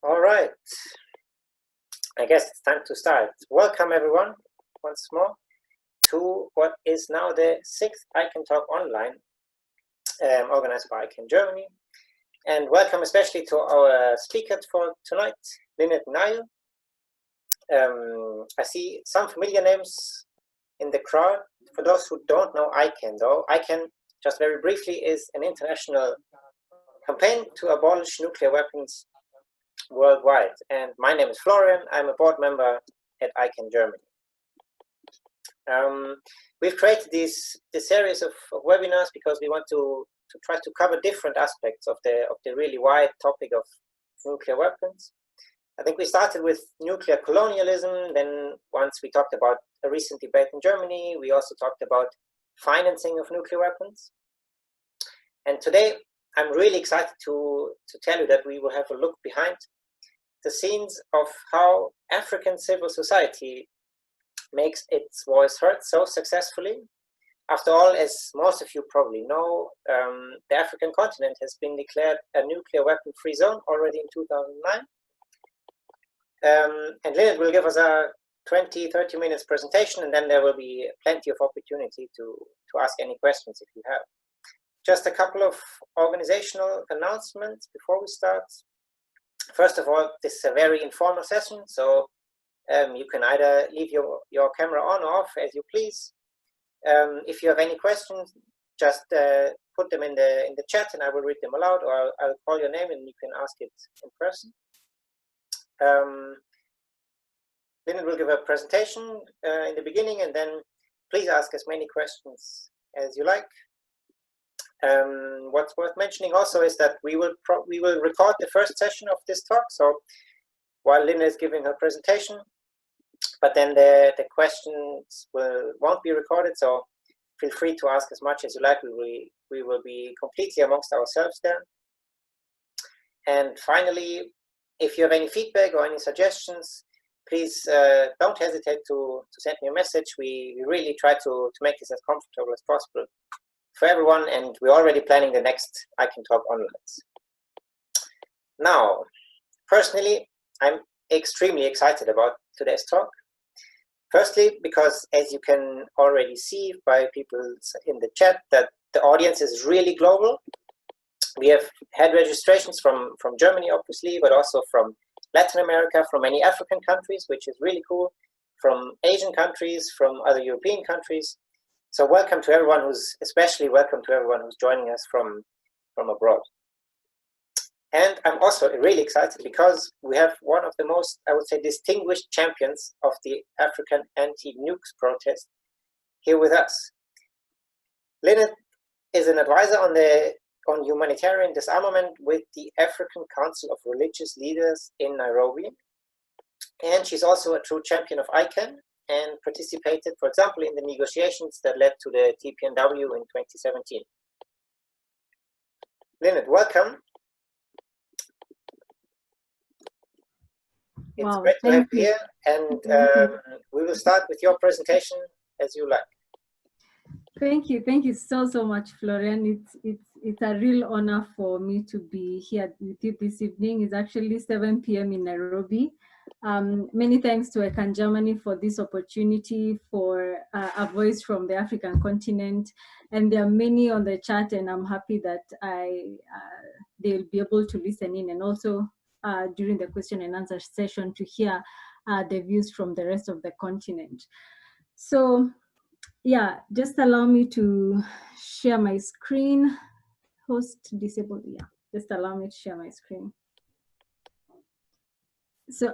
All right, I guess it's time to start. Welcome everyone once more to what is now the 6th ICANN Talk Online, organized by ICANN Germany. And welcome especially to our speaker for tonight, Linnet Ng'ayu. I see some familiar names in the crowd. For those who don't know ICANN though, ICANN, just very briefly, is an international campaign to abolish nuclear weapons worldwide. And my name is Florian. I'm a board member at ICANN Germany. We've created this series of webinars because we want to try to cover different aspects of the really wide topic of nuclear weapons. I think we started with nuclear colonialism. Then once we talked about a recent debate in Germany, we also talked about financing of nuclear weapons. And today, I'm really excited to tell you that we will have a look behind the scenes of how African civil society makes its voice heard so successfully. After all, as most of you probably know, the African continent has been declared a nuclear weapon-free zone already in 2009. And Linnet will give us a 20-30 minutes presentation, and then there will be plenty of opportunity to ask any questions if you have. Just a couple of organizational announcements before we start. First of all, this is a very informal session, so you can either leave your camera on or off as you please. If you have any questions, just put them in the chat and I will read them aloud, or I'll call your name and you can ask it in person. Linnet will give a presentation in the beginning, and then please ask as many questions as you like. What's worth mentioning also is that we will record the first session of this talk. So while Linnet is giving her presentation, but then the questions won't be recorded. So feel free to ask as much as you like. We will be completely amongst ourselves there. And finally, if you have any feedback or any suggestions, please don't hesitate to send me a message. We really try to make this as comfortable as possible for everyone, and we're already planning the next ICANN Talk Online. Now, personally, I'm extremely excited about today's talk. Firstly, because as you can already see by people in the chat, that the audience is really global. We have had registrations from Germany, obviously, but also from Latin America, from many African countries, which is really cool, from Asian countries, from other European countries. So welcome to everyone especially welcome to everyone who's joining us from abroad. And I'm also really excited because we have one of the most, I would say, distinguished champions of the African anti-nukes protest here with us. Linnet is an advisor on humanitarian disarmament with the African Council of Religious Leaders in Nairobi. And she's also a true champion of ICANN and participated, for example, in the negotiations that led to the TPNW in 2017. Linnet, welcome. It's great to have you here, and we will start with your presentation as you like. Thank you so much, Florian. It's a real honor for me to be here with you this evening. It's actually 7 p.m. in Nairobi. Many thanks to ICANN Germany for this opportunity, for a voice from the African continent. And there are many on the chat, and I'm happy that they'll be able to listen in, and also during the question and answer session to hear the views from the rest of the continent. So yeah, just allow me to share my screen. Host disabled, yeah, just allow me to share my screen. So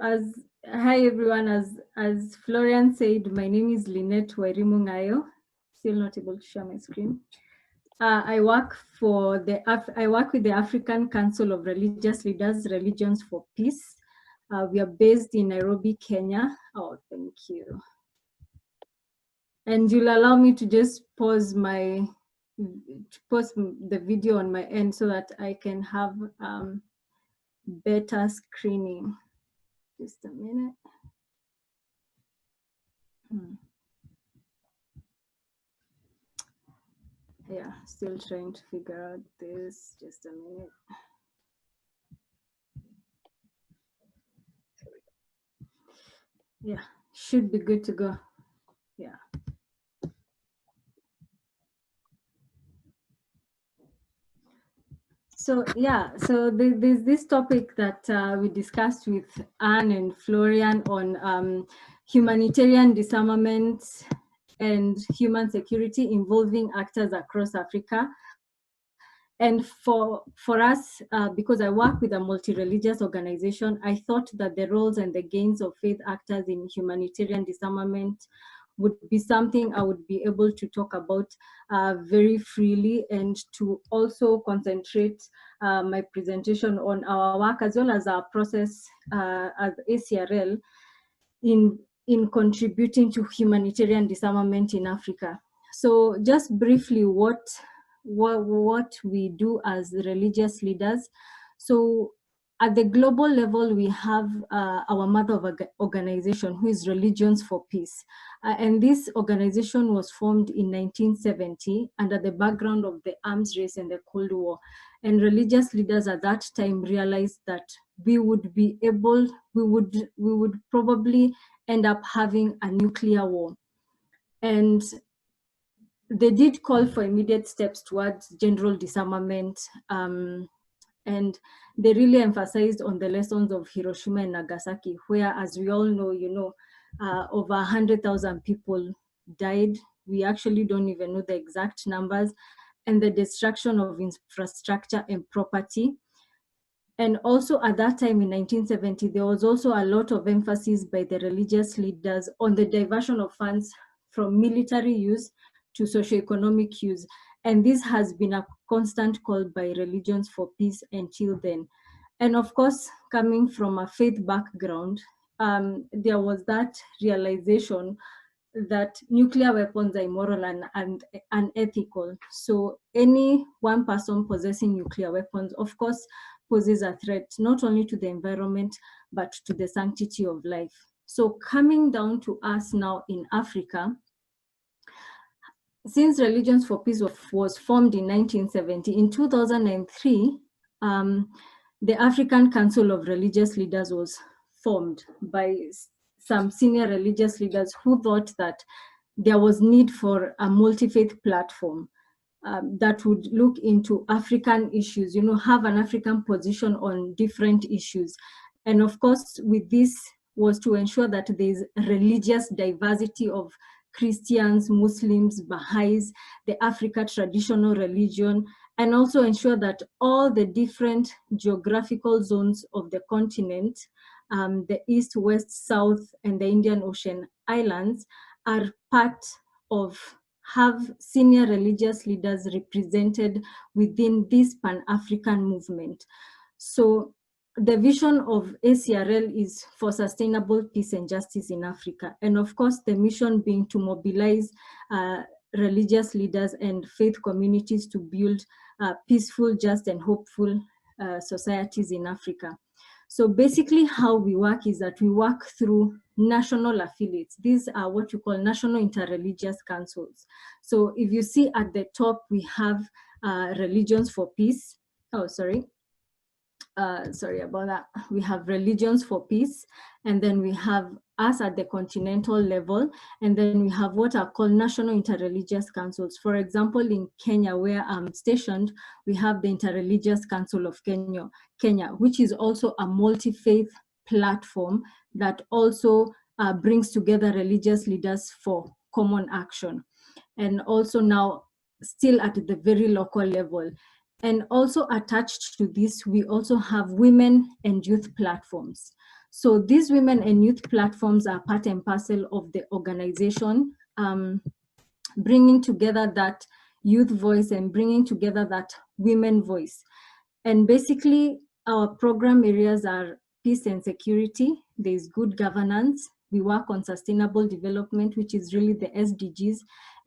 hi everyone, as Florian said, my name is Linnet Ng'ayu. Still not able to share my screen. I work with the African Council of Religious Leaders, Religions for Peace. We are based in Nairobi, Kenya. Oh, thank you. And you'll allow me to just pause the video on my end so that I can have better screening. Just a minute. Yeah, still trying to figure out this. Just a minute. Yeah, should be good to go. Yeah. So yeah, so there's this topic that we discussed with Anne and Florian on humanitarian disarmament and human security involving actors across Africa. And for us, because I work with a multi-religious organization, I thought that the roles and the gains of faith actors in humanitarian disarmament would be something I would be able to talk about very freely, and to also concentrate my presentation on our work as well as our process as ACRL in contributing to humanitarian disarmament in Africa. So just briefly, what we do as religious leaders. So at the global level, we have our mother organization, who is Religions for Peace. And this organization was formed in 1970 under the background of the arms race and the Cold War. And religious leaders at that time realized that we would probably end up having a nuclear war. And they did call for immediate steps towards general disarmament, and they really emphasized on the lessons of Hiroshima and Nagasaki, where, as we all know, over 100,000 people died. We actually don't even know the exact numbers, and the destruction of infrastructure and property. And also at that time in 1970, there was also a lot of emphasis by the religious leaders on the diversion of funds from military use to socioeconomic use. And this has been a constant call by Religions for Peace until then. And of course, coming from a faith background, there was that realization that nuclear weapons are immoral and unethical. So any one person possessing nuclear weapons, of course, poses a threat not only to the environment, but to the sanctity of life. So coming down to us now in Africa, since Religions for Peace was formed in 1970, in 2003, the African Council of Religious Leaders was formed by some senior religious leaders who thought that there was need for a multi-faith platform that would look into African issues, have an African position on different issues. And of course, with this was to ensure that there's religious diversity of Christians, Muslims, Baha'is, the Africa traditional religion, and also ensure that all the different geographical zones of the continent, the East, West, South, and the Indian Ocean islands, are part of, have senior religious leaders represented within this Pan-African movement. So the vision of ACRL is for sustainable peace and justice in Africa. And of course, the mission being to mobilize religious leaders and faith communities to build peaceful, just, and hopeful societies in Africa. So basically how we work is that we work through national affiliates. These are what you call national interreligious councils. So if you see at the top, we have Religions for Peace. Oh, sorry about that. We have Religions for Peace, and then we have us at the continental level, and then we have what are called national interreligious councils. For example, in Kenya, where I'm stationed, we have the Interreligious Council of Kenya, which is also a multi-faith platform that also brings together religious leaders for common action. And also now, still at the very local level. And also attached to this, we also have women and youth platforms. So these women and youth platforms are part and parcel of the organization, bringing together that youth voice and bringing together that women voice. And basically, our program areas are peace and security, there's good governance, we work on sustainable development, which is really the SDGs,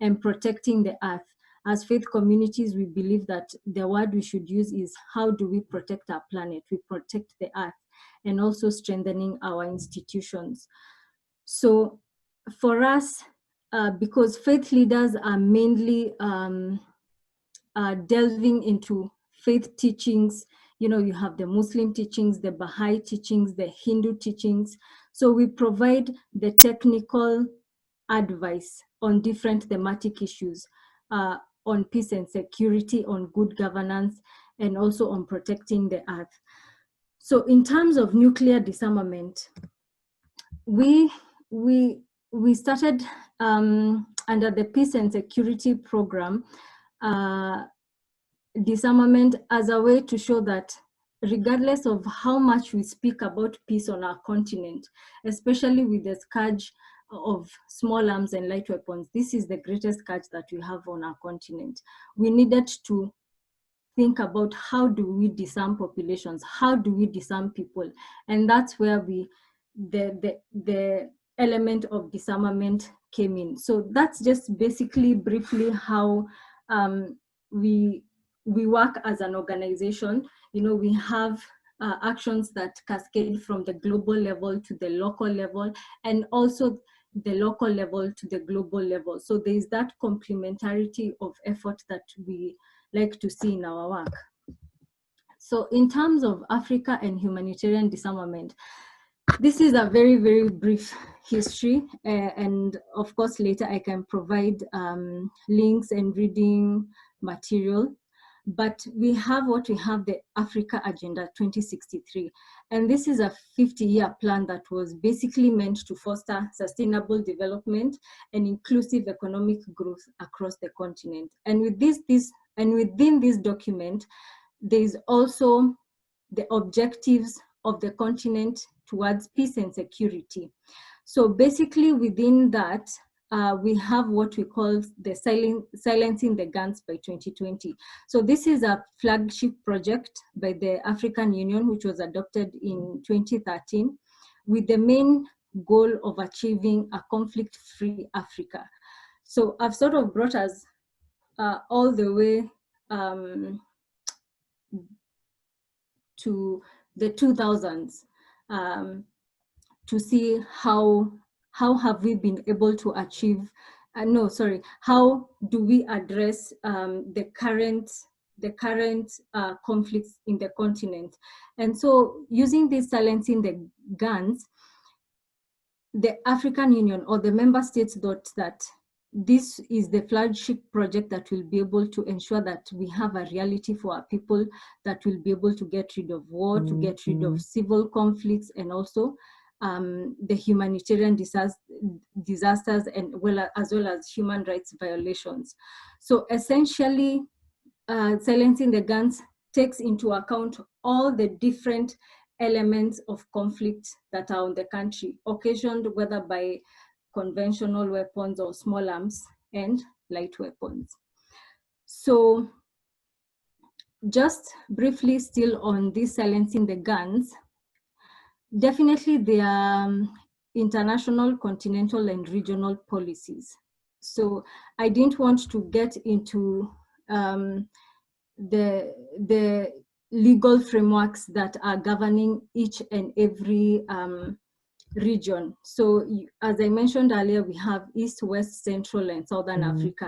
and protecting the earth. As faith communities, we believe that the word we should use is how do we protect our planet? We protect the earth, and also strengthening our institutions. So for us, because faith leaders are mainly delving into faith teachings You know, you have the Muslim teachings, the Baha'i teachings, the Hindu teachings. So we provide the technical advice on different thematic issues, on peace and security, on good governance, and also on protecting the earth. So in terms of nuclear disarmament, we started under the peace and security program, disarmament as a way to show that regardless of how much we speak about peace on our continent, especially with the scourge of small arms and light weapons, this is the greatest scourge that we have on our continent. We needed to think about how do we disarm populations, how do we disarm people, and that's where the element of disarmament came in. So that's just basically briefly how we work as an organization. You know, we have actions that cascade from the global level to the local level, and also the local level to the global level. So there is that complementarity of effort that we like to see in our work. So in terms of Africa and humanitarian disarmament, this is a very, very brief history. And of course, later I can provide links and reading material. But we have the Africa Agenda 2063. And this is a 50-year plan that was basically meant to foster sustainable development and inclusive economic growth across the continent. And within this document, there is also the objectives of the continent towards peace and security. So basically within that, we have what we call the Silencing the Guns by 2020. So this is a flagship project by the African Union, which was adopted in 2013, with the main goal of achieving a conflict-free Africa. So I've sort of brought us all the way to the 2000s to see how have we been able to achieve, how do we address the current conflicts in the continent. And so using this Silencing the Guns, the African Union or the member states thought that this is the flagship project that will be able to ensure that we have a reality for our people, that will be able to get rid of war, to get rid of civil conflicts, and also the humanitarian disasters, and as well as human rights violations. So essentially, Silencing the Guns takes into account all the different elements of conflict that are on the country, occasioned whether by conventional weapons or small arms and light weapons. So just briefly still on this Silencing the Guns, definitely there are international, continental, and regional policies. So I didn't want to get into the legal frameworks that are governing each and every region. So as I mentioned earlier, we have East, West, Central, and Southern Africa.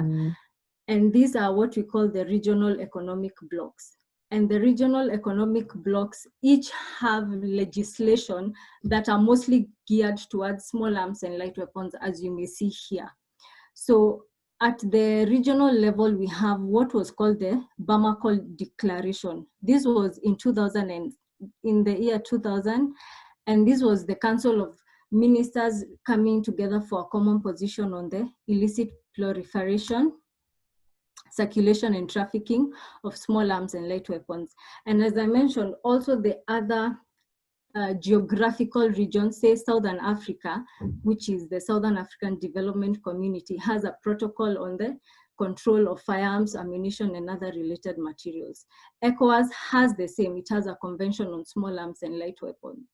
And these are what we call the regional economic blocks. And the regional economic blocks each have legislation that are mostly geared towards small arms and light weapons, as you may see here. So at the regional level, we have what was called the Bamako Declaration. This was in the year 2000, and this was the Council of Ministers coming together for a common position on the illicit proliferation, circulation, and trafficking of small arms and light weapons. And as I mentioned, also the other geographical regions, say Southern Africa, which is the Southern African Development Community, has a protocol on the control of firearms, ammunition, and other related materials. ECOWAS has the same. It has a convention on small arms and light weapons.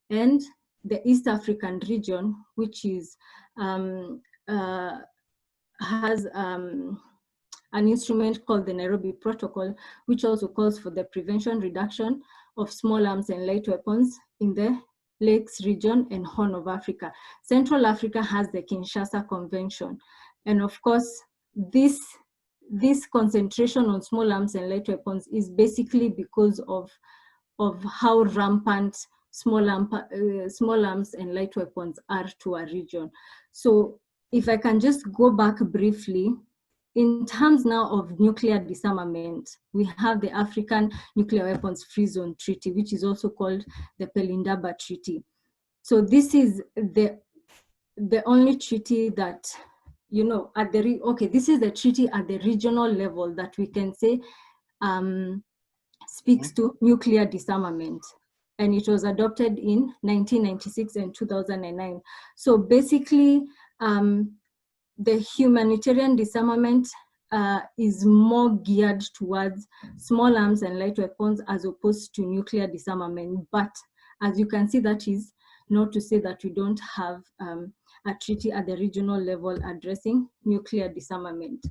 And the East African region, which is has an instrument called the Nairobi Protocol, which also calls for the prevention, reduction of small arms and light weapons in the Lakes region and Horn of Africa. Central Africa has the Kinshasa Convention. And of course, this this concentration on small arms and light weapons is basically because of how rampant small arms and light weapons are to our region. So if I can just go back briefly, in terms now of nuclear disarmament, we have the African Nuclear Weapons Free Zone Treaty, which is also called the Pelindaba Treaty. So this is the only treaty that, you know, this is the treaty at the regional level that we can say speaks to nuclear disarmament. And it was adopted in 1996 and 2009. So basically, the humanitarian disarmament is more geared towards small arms and light weapons as opposed to nuclear disarmament. But as you can see, that is not to say that we don't have a treaty at the regional level addressing nuclear disarmament.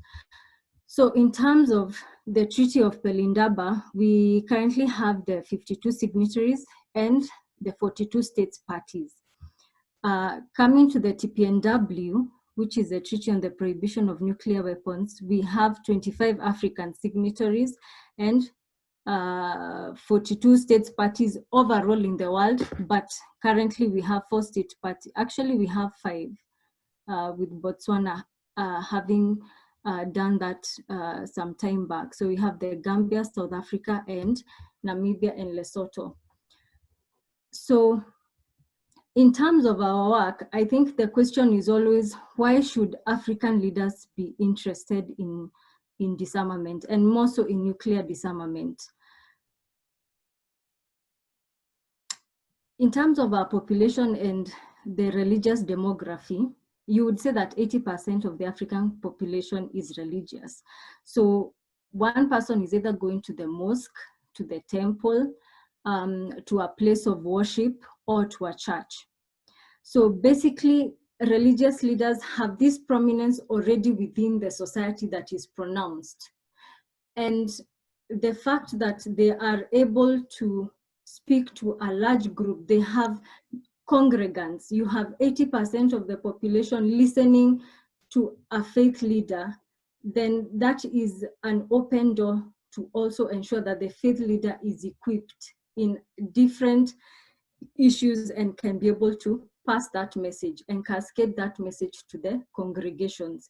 So in terms of the Treaty of Pelindaba, we currently have the 52 signatories and the 42 states parties. Coming to the TPNW, which is a treaty on the prohibition of nuclear weapons, we have 25 African signatories and 42 states parties overall in the world, but currently we have 4 state parties. Actually, we have 5, with Botswana having done that some time back. So we have the Gambia, South Africa, and Namibia and Lesotho. So in terms of our work, I think the question is always, why should African leaders be interested in disarmament, and more so in nuclear disarmament? In terms of our population and the religious demography, you would say that 80% of the African population is religious. So one person is either going to the mosque, to the temple, to a place of worship, or to a church. So basically, religious leaders have this prominence already within the society that is pronounced. And the fact that they are able to speak to a large group, they have congregants, you have 80% of the population listening to a faith leader, then that is an open door to also ensure that the faith leader is equipped in different issues and can be able to pass that message and cascade that message to the congregations.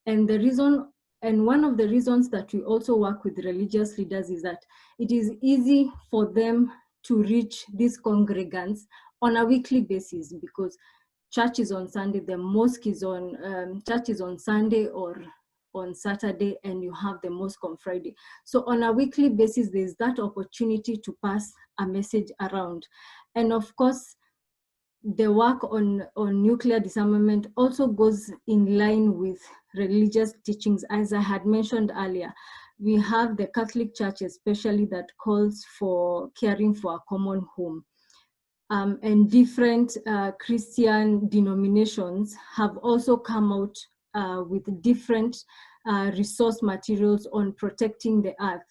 And the reason, and one of the reasons that we also work with religious leaders is that it is easy for them to reach these congregants on a weekly basis, because church is on Sunday, the mosque is on, church is on Sunday or on Saturday, and you have the mosque on Friday. So on a weekly basis, there's that opportunity to pass a message around. And of course, the work on nuclear disarmament also goes in line with religious teachings. As I had mentioned earlier, we have the Catholic Church especially that calls for caring for a common home. And different Christian denominations have also come out with different resource materials on protecting the earth.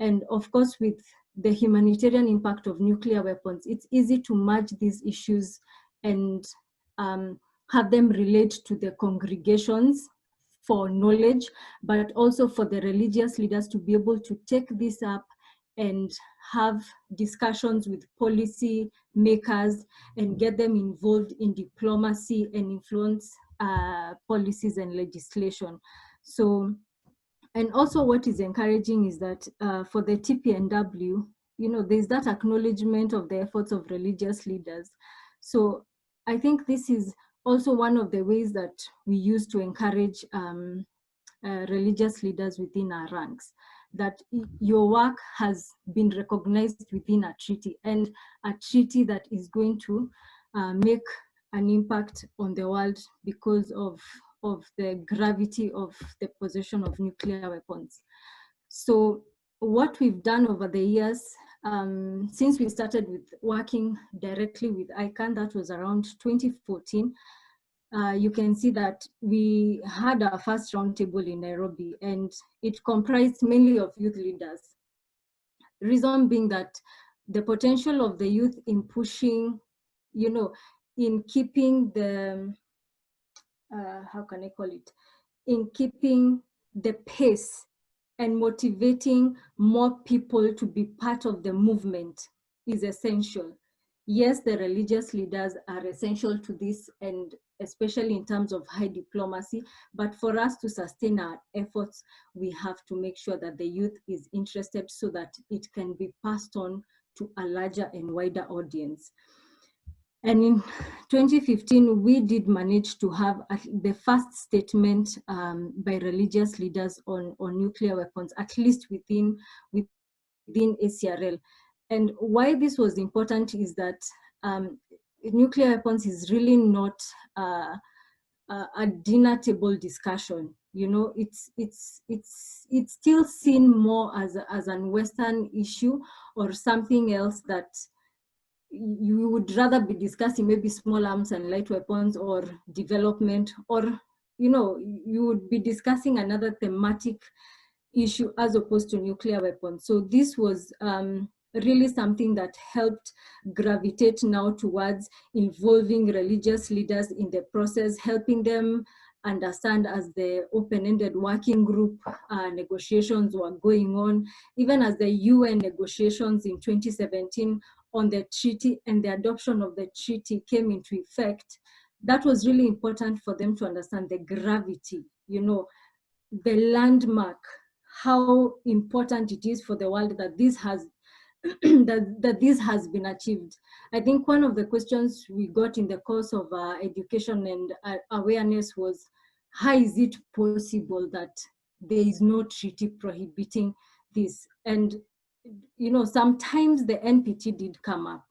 And of course, with the humanitarian impact of nuclear weapons, it's easy to merge these issues and have them relate to the congregations for knowledge, but also for the religious leaders to be able to take this up and have discussions with policy makers and get them involved in diplomacy and influence policies and legislation. So, and also what is encouraging is that for the TPNW, you know, there's that acknowledgement of the efforts of religious leaders. So I think this is also one of the ways that we use to encourage religious leaders within our ranks, that your work has been recognized within a treaty, and a treaty that is going to make an impact on the world because of the gravity of the possession of nuclear weapons. So what we've done over the years, since we started with working directly with ICANN, that was around 2014, you can see that we had our first roundtable in Nairobi, and it comprised mainly of youth leaders. Reason being that the potential of the youth in pushing, you know, in keeping the, how can I call it? In keeping the pace and motivating more people to be part of the movement is essential. Yes, the religious leaders are essential to this, and especially in terms of high diplomacy, but for us to sustain our efforts, we have to make sure that the youth is interested so that it can be passed on to a larger and wider audience. And in 2015, we did manage to have the first statement by religious leaders on nuclear weapons, at least within ACRL. And why this was important is that nuclear weapons is really not a dinner table discussion. You know, it's still seen more as an Western issue or something else that you would rather be discussing, maybe small arms and light weapons or development, or you know, you would be discussing another thematic issue as opposed to nuclear weapons. So this was really something that helped gravitate now towards involving religious leaders in the process, helping them understand as the open-ended working group negotiations were going on, even as the UN negotiations in 2017 on the treaty and the adoption of the treaty came into effect. That was really important for them to understand the gravity, you know, the landmark, how important it is for the world that this has that this has been achieved. I think one of the questions we got in the course of education and awareness was, how is it possible that there is no treaty prohibiting this? And you know, sometimes the NPT did come up,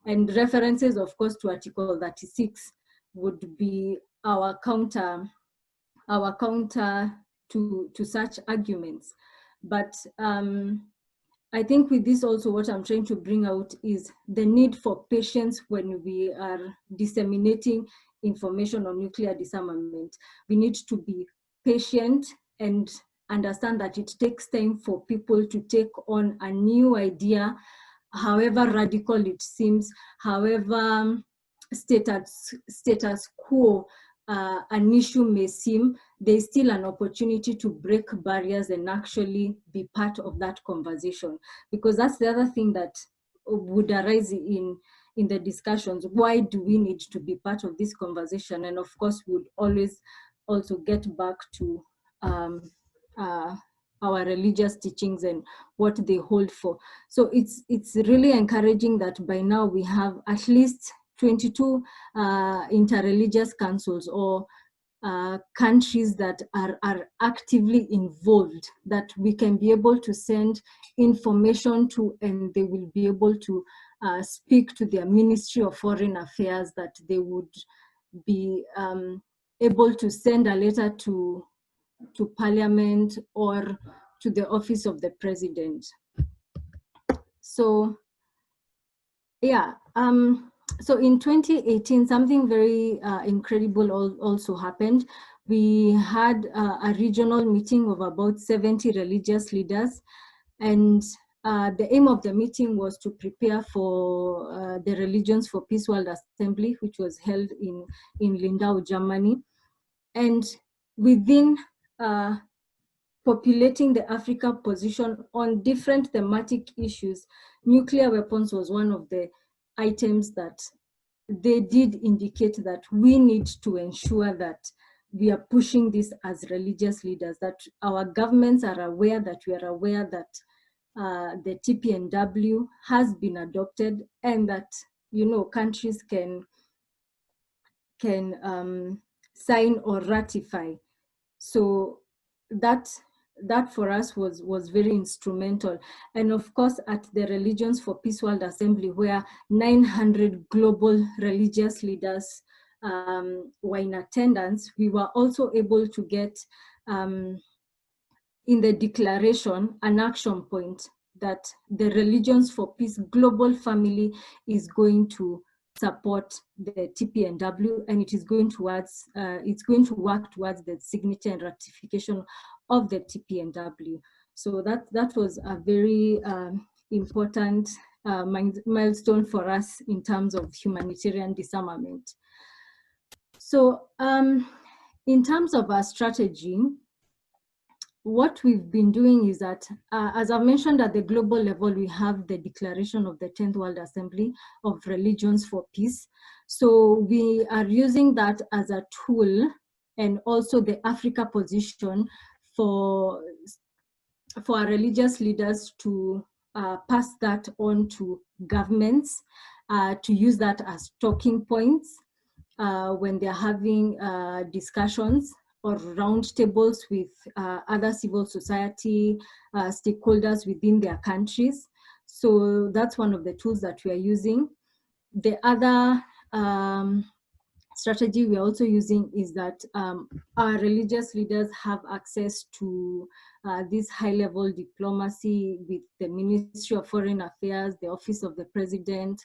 and references, of course, to Article 36 would be our counter to such arguments. But I think with this also, what I'm trying to bring out is the need for patience when we are disseminating information on nuclear disarmament. We need to be patient and understand that it takes time for people to take on a new idea, however radical it seems, however status quo an issue may seem, there's still an opportunity to break barriers and actually be part of that conversation. Because that's the other thing that would arise in the discussions. Why do we need to be part of this conversation? And of course, we would always also get back to our religious teachings and what they hold for. So it's really encouraging that by now we have at least 22 interreligious councils or countries that are actively involved, that we can be able to send information to, and they will be able to speak to their Ministry of Foreign Affairs, that they would be able to send a letter to Parliament or to the Office of the President. So yeah, so in 2018, something very incredible also happened. We had a regional meeting of about 70 religious leaders, and the aim of the meeting was to prepare for the Religions for Peace World Assembly, which was held in Lindau, Germany. And within populating the Africa position on different thematic issues, nuclear weapons was one of the items that they did indicate that we need to ensure that we are pushing this as religious leaders, that our governments are aware, that we are aware that the TPNW has been adopted, and that, you know, countries can sign or ratify. So that for us was very instrumental. And of course, at the Religions for Peace World Assembly, where 900 global religious leaders were in attendance, we were also able to get in the declaration an action point that the Religions for Peace global family is going to support the TPNW, and it is going towards it's going to work towards the signature and ratification of the TPNW. So that was a very important milestone for us in terms of humanitarian disarmament. So in terms of our strategy, what we've been doing is that, as I mentioned, at the global level, we have the declaration of the 10th World Assembly of Religions for Peace. So we are using that as a tool, and also the Africa position for our religious leaders to pass that on to governments, to use that as talking points when they're having discussions or roundtables with other civil society stakeholders within their countries. So that's one of the tools that we are using. The other strategy we're also using is that our religious leaders have access to this high-level diplomacy with the Ministry of Foreign Affairs, the Office of the President,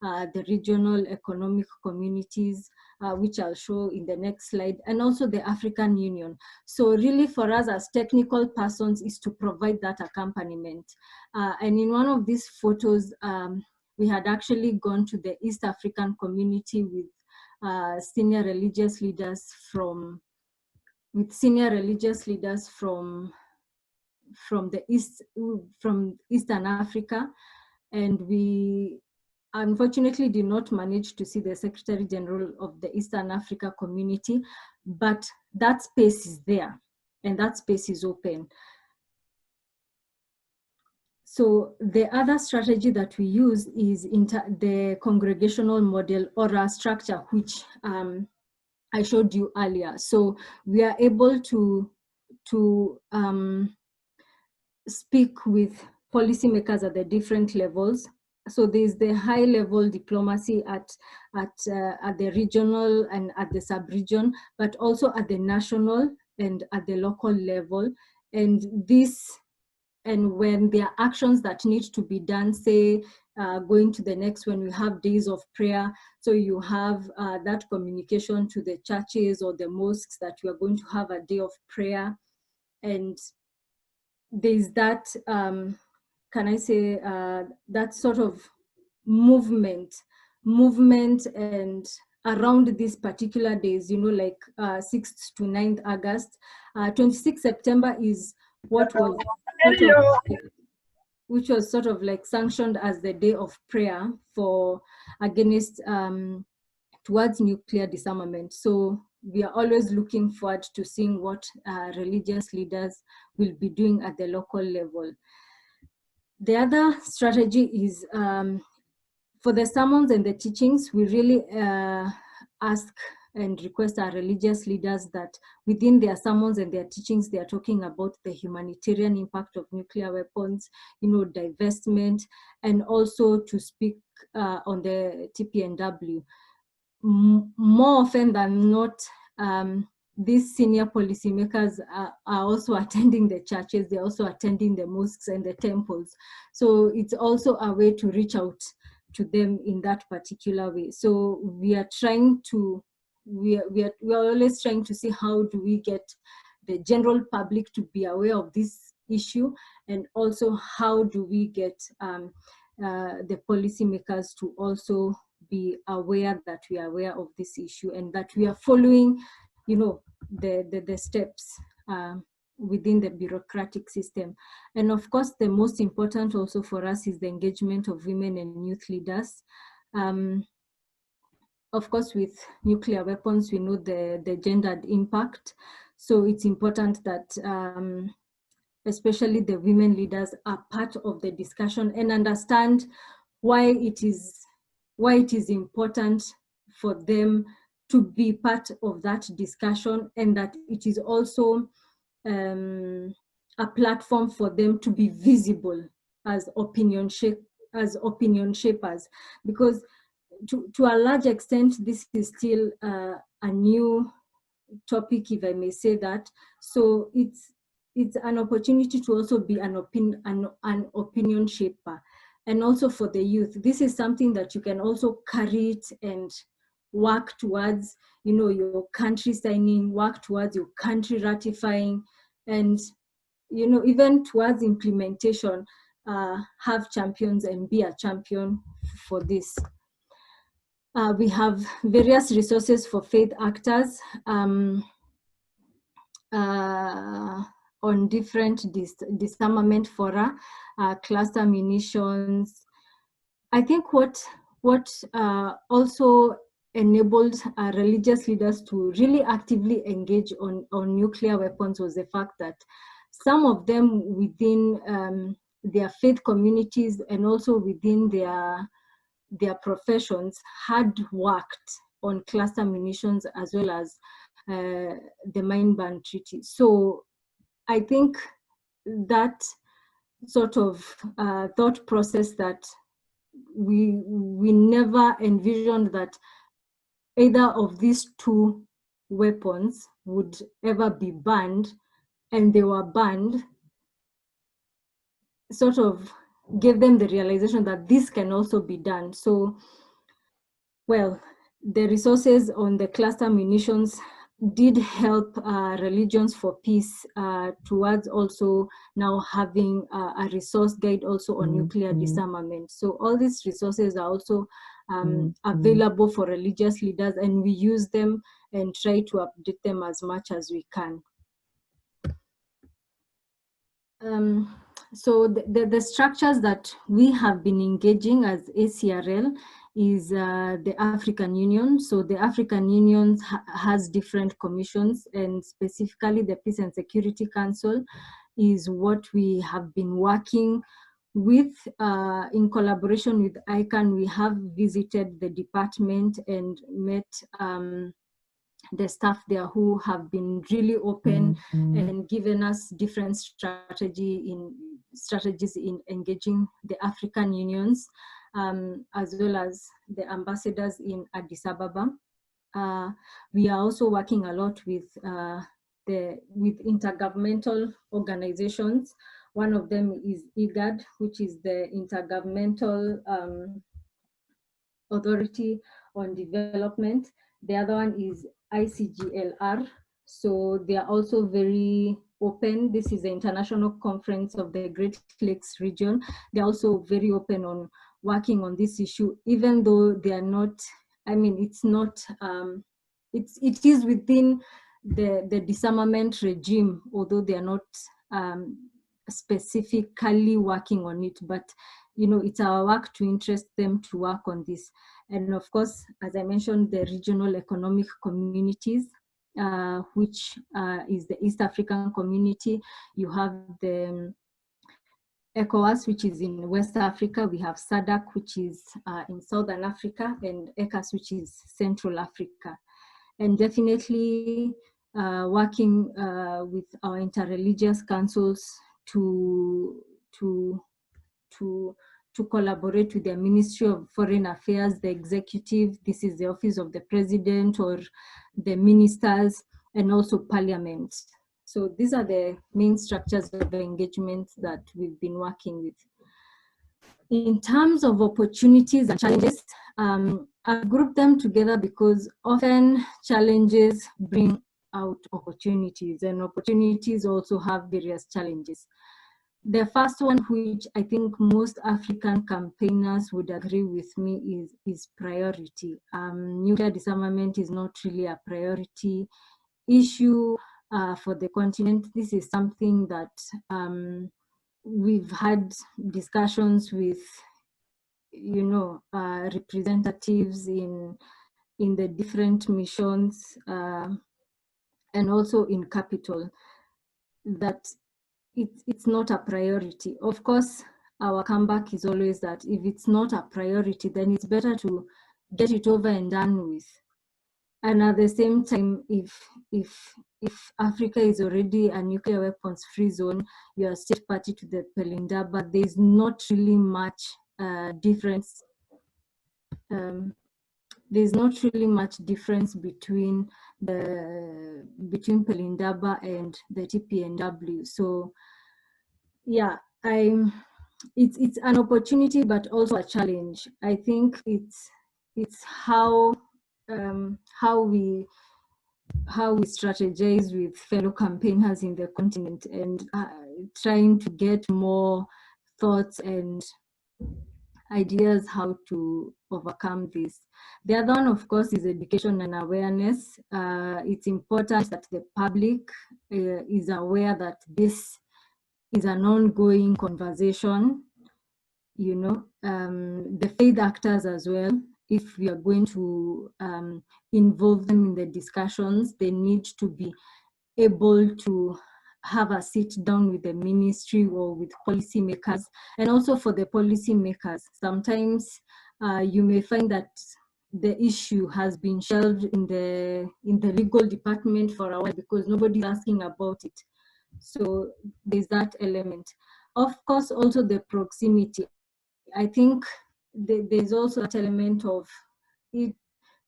the regional economic communities, which I'll show in the next slide, and also the African Union. So really for us as technical persons is to provide that accompaniment. And in one of these photos, we had actually gone to the East African community with senior religious leaders from the Eastern Africa, and we unfortunately did not manage to see the Secretary General of the Eastern Africa community, but that space is there and that space is open. So the other strategy that we use is the congregational model, or a structure which I showed you earlier. So we are able to speak with policymakers at the different levels. So there's the high-level diplomacy at the regional and at the sub-region, but also at the national and at the local level. And when there are actions that need to be done, say going to the next, when we have days of prayer, so you have that communication to the churches or the mosques that we are going to have a day of prayer. And there's that, can I say, that sort of movement and around these particular days, you know, like 6th to 9th August, 26th September is what was which was sort of like sanctioned as the day of prayer for against towards nuclear disarmament. So we are always looking forward to seeing what religious leaders will be doing at the local level. The other strategy is for the sermons and the teachings, we really ask and request our religious leaders that within their sermons and their teachings, they are talking about the humanitarian impact of nuclear weapons, you know, divestment, and also to speak on the TPNW. More often than not, these senior policymakers are also attending the churches, they're also attending the mosques and the temples. So it's also a way to reach out to them in that particular way. So we are trying to, we are always trying to see how do we get the general public to be aware of this issue, and also how do we get the policymakers to also be aware that we are aware of this issue and that we are following, you know, the steps within the bureaucratic system. And of course, the most important also for us is the engagement of women and youth leaders. Of course, with nuclear weapons, we know the gendered impact. So it's important that especially the women leaders are part of the discussion and understand why it is important for them to be part of that discussion, and that it is also a platform for them to be visible as opinion shapers, because to a large extent, this is still a new topic, if I may say that. So it's an opportunity to also be an opinion shaper. And also for the youth, this is something that you can also carry it and work towards, you know, your country signing, work towards your country ratifying, and, you know, even towards implementation, have champions and be a champion for this. We have various resources for faith actors. on different disarmament fora, cluster munitions. I think what also enabled religious leaders to really actively engage on nuclear weapons was the fact that some of them within their faith communities and also within their professions had worked on cluster munitions as well as the mine ban treaty. So I think that sort of thought process that we never envisioned that either of these two weapons would ever be banned, and they were banned, sort of gave them the realization that this can also be done. So, well, the resources on the cluster munitions did help Religions for Peace towards also now having a resource guide also on nuclear disarmament. So all these resources are also available for religious leaders, and we use them and try to update them as much as we can. So the structures that we have been engaging as ACRL is the African Union. So the African Union has different commissions, and specifically the Peace and Security Council is what we have been working with. In collaboration with ICANN, we have visited the department and met the staff there who have been really open and given us different strategies in engaging the African unions, as well as the ambassadors in Addis Ababa. We are also working a lot with intergovernmental organizations. One of them is IGAD, which is the Intergovernmental Authority on Development. The other one is ICGLR. So they are also very open. This is the International Conference of the Great Lakes region. They're also very open on working on this issue, even though they are not, I mean, it's not, it is within the disarmament regime, although they are not specifically working on it, but you know, it's our work to interest them to work on this. And of course, as I mentioned, the regional economic communities, which is the East African community. You have the ECOWAS, which is in West Africa. We have SADC, which is in Southern Africa, and ECAS, which is Central Africa. And definitely working with our interreligious councils to collaborate with the Ministry of Foreign Affairs, the executive, this is the Office of the President or the ministers, and also Parliament. So these are the main structures of engagement that we've been working with. In terms of opportunities and challenges, I've grouped them together because often challenges bring out opportunities, and opportunities also have various challenges. The first one, which I think most African campaigners would agree with me, is priority. Nuclear disarmament is not really a priority issue for the continent. This is something that we've had discussions with, you know, representatives in the different missions and also in capital, that it's not a priority. Of course, our comeback is always that if it's not a priority, then it's better to get it over and done with. And at the same time, if Africa is already a nuclear weapons free zone, you are state party to the Pelinda, but there's not really much difference. There's not really much difference between Pelindaba and the TPNW. So yeah, it's an opportunity, but also a challenge. I think it's how we strategize with fellow campaigners in the continent and trying to get more thoughts and ideas how to overcome this. The other one, of course, is education and awareness. It's important that the public is aware that this is an ongoing conversation. You know, the faith actors as well, if we are going to involve them in the discussions, they need to be able to have a sit down with the ministry or with policymakers. And also for the policymakers, sometimes you may find that the issue has been shelved in the legal department for a while because nobody's asking about it. So there's that element. Of course, also the proximity. I think there's also that element of it,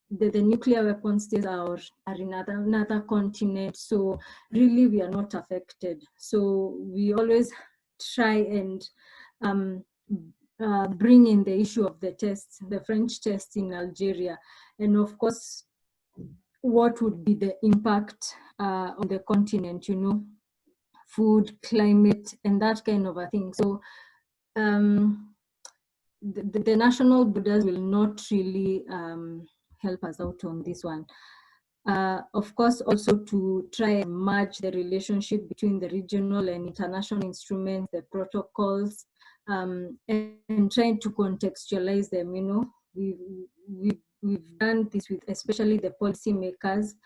the nuclear weapon states are in another continent, so really we are not affected. So we always try and bring in the issue of the tests, the French tests in Algeria, and of course, what would be the impact on the continent, you know, food, climate, and that kind of a thing. So the national borders will not really help us out on this one. Of course, also to try and merge the relationship between the regional and international instruments, the protocols, and trying to contextualize them. You know, we've done this with especially the policymakers.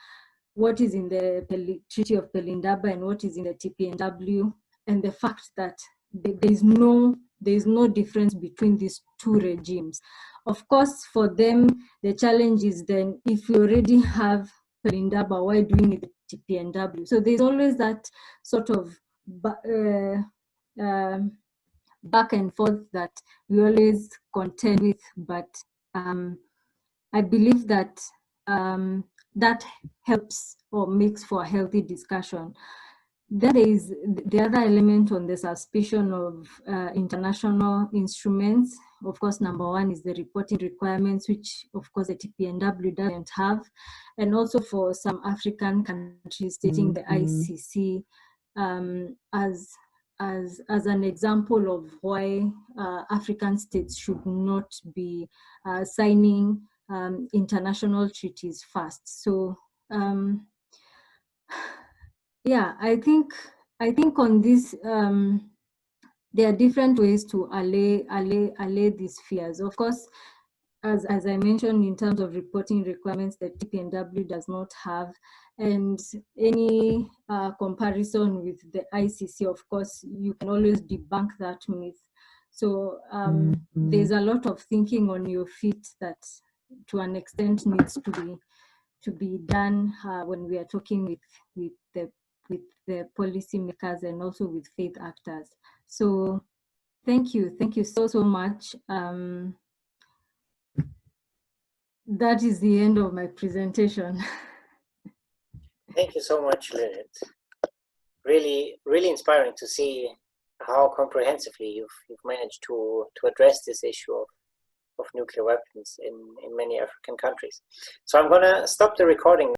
What is in the Treaty of Pelindaba and what is in the TPNW, and the fact that there is no difference between these two regimes. Of course, for them, the challenge is then if you already have Pelindaba, why do we need the TPNW? So there's always that sort of back and forth that we always contend with, but I believe that that helps or makes for a healthy discussion. Then there is the other element on the suspicion of international instruments. Of course, number one is the reporting requirements, which of course the TPNW doesn't have. And also for some African countries stating the ICC as an example of why African states should not be signing international treaties first. So yeah, I think on this there are different ways to allay these fears. Of course, as I mentioned, in terms of reporting requirements that TPNW does not have, and any comparison with the ICC, of course, you can always debunk that myth. So there's a lot of thinking on your feet that, to an extent, needs to be done when we are talking with the policymakers and also with faith actors. So thank you so much. That is the end of my presentation. Thank you so much, Linnet. Really inspiring to see how comprehensively you've managed to address this issue of nuclear weapons in many African countries. So I'm gonna stop the recording